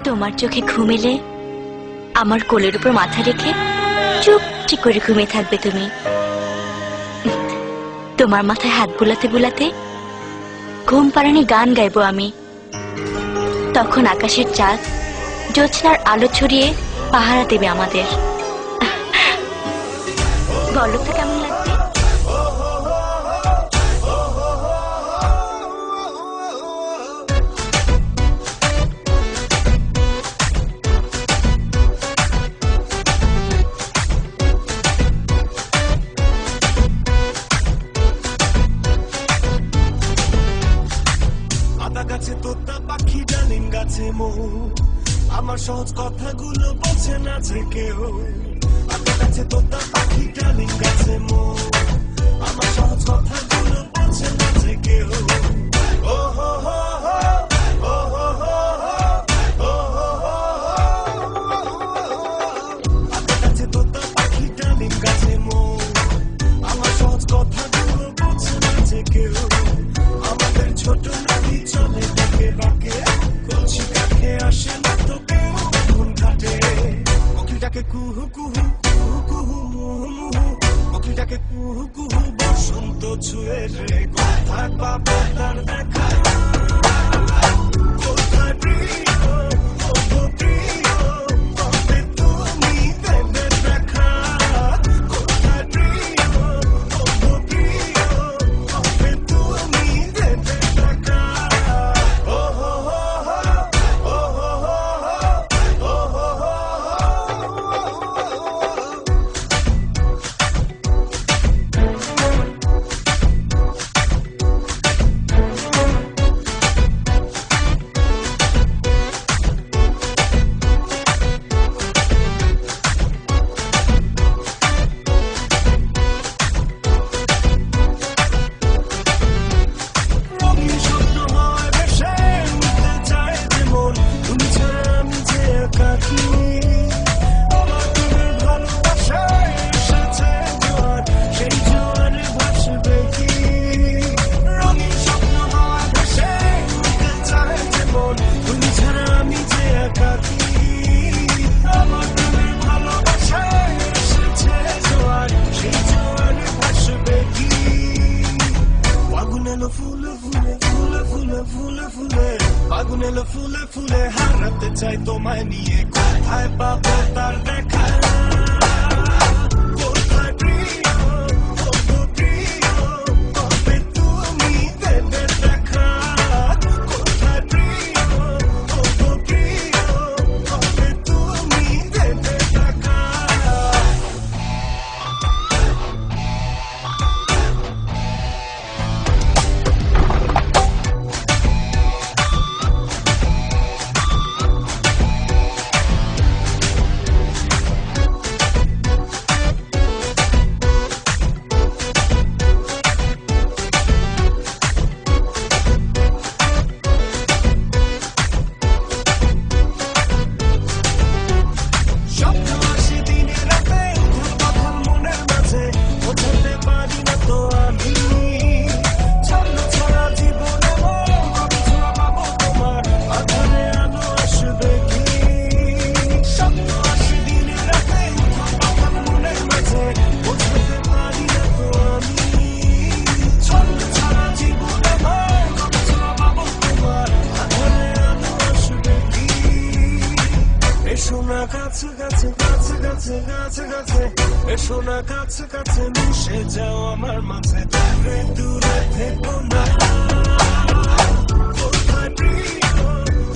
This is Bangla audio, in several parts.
তোমার চোখে ঘুম এলে আমার কোলের উপর মাথা রেখে চুপটি করে ঘুমিয়ে থাকবে তুমি। তোমার মাথায় হাত বুলাতে বুলাতে ঘুম পাড়ানি গান গাইবো আমি। তখন আকাশের চাঁদ জ্যোৎস্নার আলো ছড়িয়ে পাহারা দেবে আমাদের। বলো তো কেমন লাগবে? আমার সহজ কথাগুলো বোঝে না যে কেউ। আমার কাছে তোতা পাখি ডালিম গাছে মো, আমার সহজ কথাগুলো বোঝে না যে কেউ। ও হো হো হো, ও হো হো হো, ও হো হো হো। আমার কাছে তোতা পাখি ডালিম গাছে মো, আমার সহজ কথাগুলো বোঝে না যে কেউ। আমাদের ছোট নদী চলে ডাকে বাঁকে, কলসি কাঠে আসে না তো কেউ মন ঘাটে। কোকিলটাকে কুহু কুহু কুহু কুহু মুহু মুহু, কোকিলটাকে কুহু কুহু বসন্ত ছুঁয়ে রে। কোথায় পাবো তার দেখা, কোথায় প্রিয় ও গো প্রিয়, কবে তুমি দেবে দেখা। কোথায় প্রিয় ও গো প্রিয়, কবে তুমি দেবে দেখা। ও হো হো হো, ও হো হো হো, ও হো হো হো। রঙিন স্বপ্ন হয় ভেসে উঠতে চায় যে মন, তুমি ছাড়া আমি যে একাকী। আমার তুমি ভালোবাসায় এসেছে জোয়ার, সেই জোয়ারে ভাসবে কি। রঙিন স্বপ্ন হয় ভেসে উঠতে চায় যে মন, তুমি ছাড়া আমি যে একাকী। আমার তুমি ভালোবাসায় এসেছে জোয়ার, সেই জোয়ারে ভাসবে কি। আগুন এলো ফুলে ফুলে ফুলে ফুলে ফুলে ফুলে, আগুন এলো ফুলে ফুলে, হারাতে চাই তোমায় নিয়ে। কোথায় পাবো তার দেখা, কোথায় প্রিয় ও গো প্রিয়, কবে তুমি দেবে দেখা। কোথায় প্রিয় ও গো প্রিয়, কবে তুমি দেবে দেখা। স্বপ্ন আসে দিনে রাতে, উধার পাথার মনের মাঝে, বোঝাতে পারি না তো আমি। ছন্ন ছড়া জীবনে মন, কবে ছোঁয়া পাবো তোমার, আধারে আলো আসবে কি। স্বপ্ন আসে দিনে রাতে, উধার পাথার মনের মাঝে, বোঝাতে পারি না তো আমি। ছন্ন ছড়া জীবনে মন, কবে ছোঁয়া পাবো তোমার, আধারে আলো আসবে কি। এসো না কাছে কাছে কাছে কাছে কাছে কাছে, এসো না কাছে কাছে, মিশে যাও আমার মাঝে, দূরে দূরে থেকো না। কোথায় প্রিয়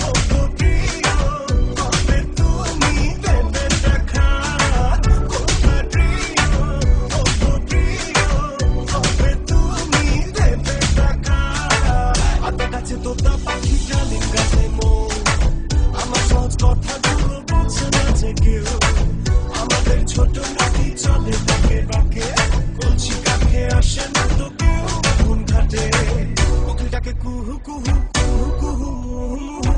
ও গো প্রিয়, কবে তুমি দেবে দেখা। কোথায় প্রিয় ও গো প্রিয়, কবে তুমি দেবে দেখা। আমার কাছে তোতা পাখি ডালিম গাছে মো, আমার সহজ কথাগুলো বোঝে না যে কেউ। আমাদের ছোট নদী চলে ডাকে বাঁকে, কলসি কাঠে আসে না তো কেউ মন ঘাটে। কোকিলটাকে কুহু কুহু কুহু কুহু মুহু মুহু,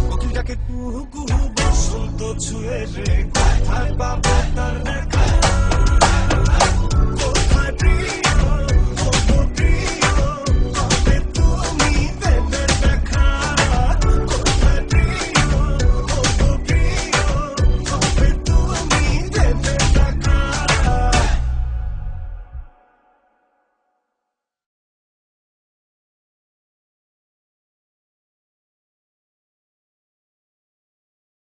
কোকিলটাকে কুহু কুহু বসন্ত ছুঁয়ে রে। কোথায় পাবো তার দেখা, কোথায় প্রিয়